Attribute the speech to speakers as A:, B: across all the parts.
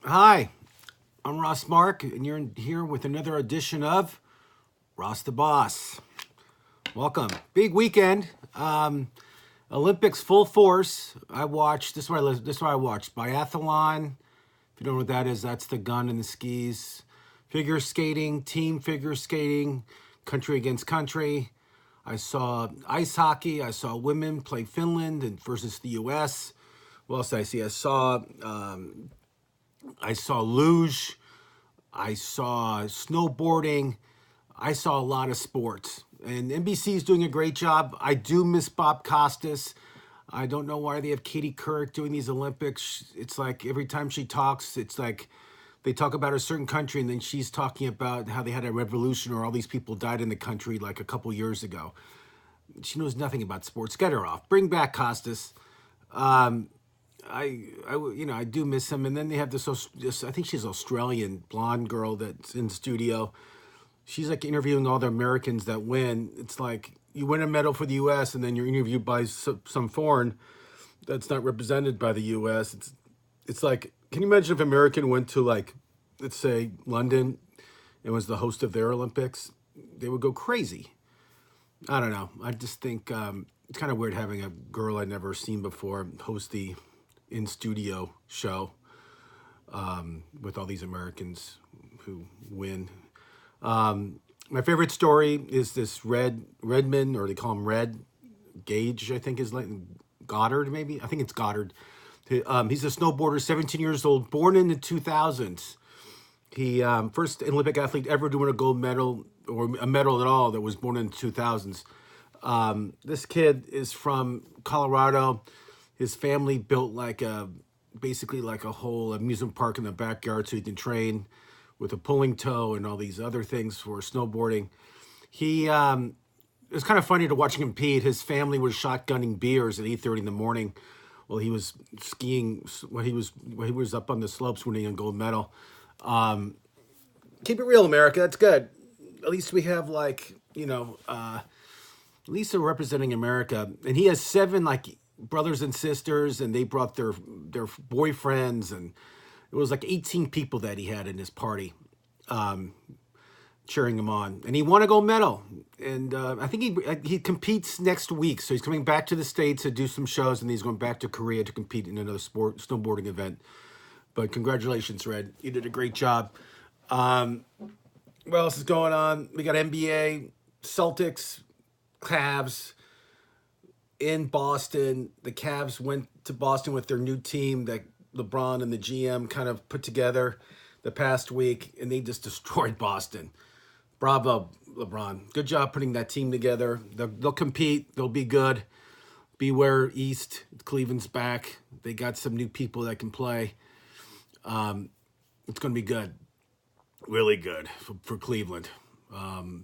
A: Hi, I'm Ross Mark, and you're here with another edition of Ross the Boss. Welcome. Big weekend. Olympics full force. I watched. This is what I watched. Biathlon. If you don't know what that is, that's the gun and the skis. Figure skating, team figure skating, country against country. I saw ice hockey. I saw women play Finland and versus the U.S. What else did I see? I saw luge. I saw snowboarding. I saw a lot of sports. And NBC is doing a great job. I do miss Bob Costas. I don't know why they have Katie Couric doing these Olympics. It's like every time she talks, it's like they talk about a certain country and then she's talking about how they had a revolution or all these people died in the country like a couple years ago. She knows nothing about sports. Get her off. Bring back Costas. Um, I do miss him. And then they have this I think she's Australian blonde girl that's in the studio. She's like interviewing all the Americans that win. It's like you win a medal for the U.S. and then you're interviewed by some foreign that's not represented by the U.S. It's like, can you imagine if American went to like, let's say London and was the host of their Olympics? They would go crazy. I don't know. I just think it's kind of weird having a girl I'd never seen before host the in studio show with all these Americans who win. My favorite story is this Redman, or they call him Red Gage, I think is like Goddard, maybe. I think it's Goddard. He's a snowboarder, 17 years old, born in the 2000s. He first Olympic athlete ever to win a gold medal or a medal at all that was born in the 2000s. This kid is from Colorado. His family built basically like a whole amusement park in the backyard so he can train with a pulling toe and all these other things for snowboarding. He it was kind of funny to watch him compete. His family was shotgunning beers at 8:30 in the morning while he was skiing. When he was up on the slopes winning a gold medal. Keep it real, America. That's good. At least we have at least they're representing America. And he has seven like brothers and sisters, and they brought their boyfriends, and it was like 18 people that he had in his party, cheering him on. And he won a gold medal. And I think he competes next week, so he's coming back to the States to do some shows, and he's going back to Korea to compete in another snowboarding event. But congratulations, Red. You did a great job. What else is going on? We got NBA, Celtics, Cavs in Boston. The Cavs went to Boston with their new team that LeBron and the GM kind of put together the past week, and they just destroyed Boston. Bravo, LeBron. Good job putting that team together. They'll compete. They'll be good. Beware East. Cleveland's back. They got some new people that can play. It's going to be good. Really good for Cleveland.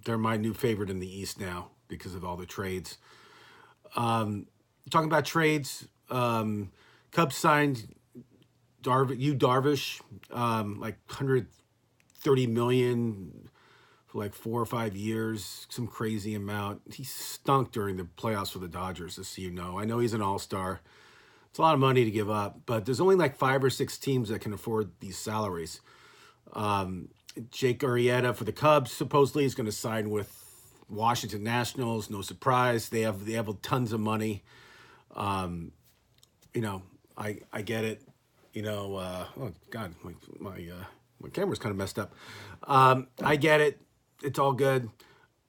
A: They're my new favorite in the East now because of all the trades. Talking about trades, Cubs signed Darvish, like 130 million for like 4 or 5 years, some crazy amount. He stunk during the playoffs for the Dodgers, just so you know. I know he's an all-star. It's a lot of money to give up, but there's only like 5 or 6 teams that can afford these salaries. Jake Arrieta for the Cubs supposedly is going to sign with Washington Nationals. No surprise. They have tons of money. I get it. Oh God, my camera's kind of messed up. I get it. It's all good.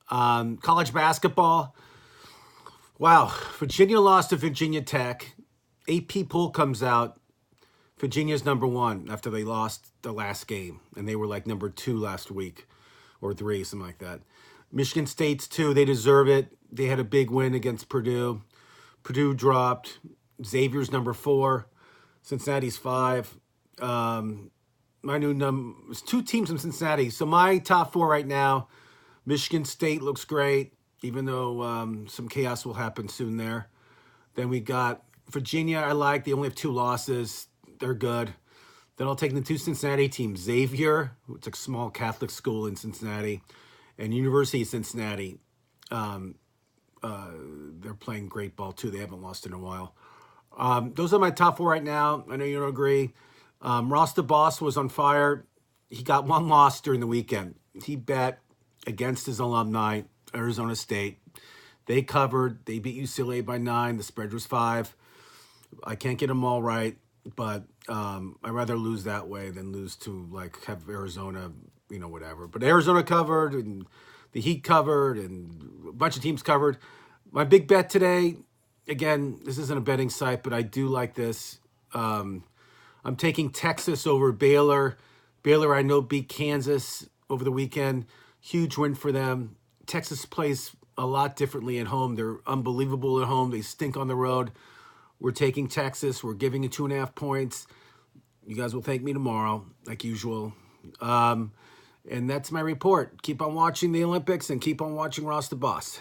A: College basketball. Wow, Virginia lost to Virginia Tech. AP poll comes out. Virginia's number 1 after they lost the last game, and they were like number 2 last week, or 3, something like that. Michigan State's 2. They deserve it. They had a big win against Purdue. Purdue dropped. Xavier's number 4. Cincinnati's 5. My new number is 2 teams from Cincinnati. So my top 4 right now, Michigan State looks great, even though some chaos will happen soon there. Then we got Virginia. I like. They only have 2 losses. They're good. Then I'll take the 2 Cincinnati teams. Xavier, it's a small Catholic school in Cincinnati, and University of Cincinnati. They're playing great ball too. They haven't lost in a while. Those are my top 4 right now. I know you don't agree. Ross the Boss was on fire. He got one loss during the weekend. He bet against his alumni, Arizona State. They covered. They beat UCLA by 9. The spread was 5. I can't get them all right, but I'd rather lose that way than lose to like have Arizona, whatever. But Arizona covered, and the Heat covered, and a bunch of teams covered. My big bet today, again, this isn't a betting site, but I do like this. I'm taking Texas over Baylor. Baylor, I know, beat Kansas over the weekend. Huge win for them. Texas plays a lot differently at home. They're unbelievable at home. They stink on the road. We're taking Texas. We're giving it 2.5 points. You guys will thank me tomorrow, like usual. And that's my report. Keep on watching the Olympics and keep on watching Ross the Boss.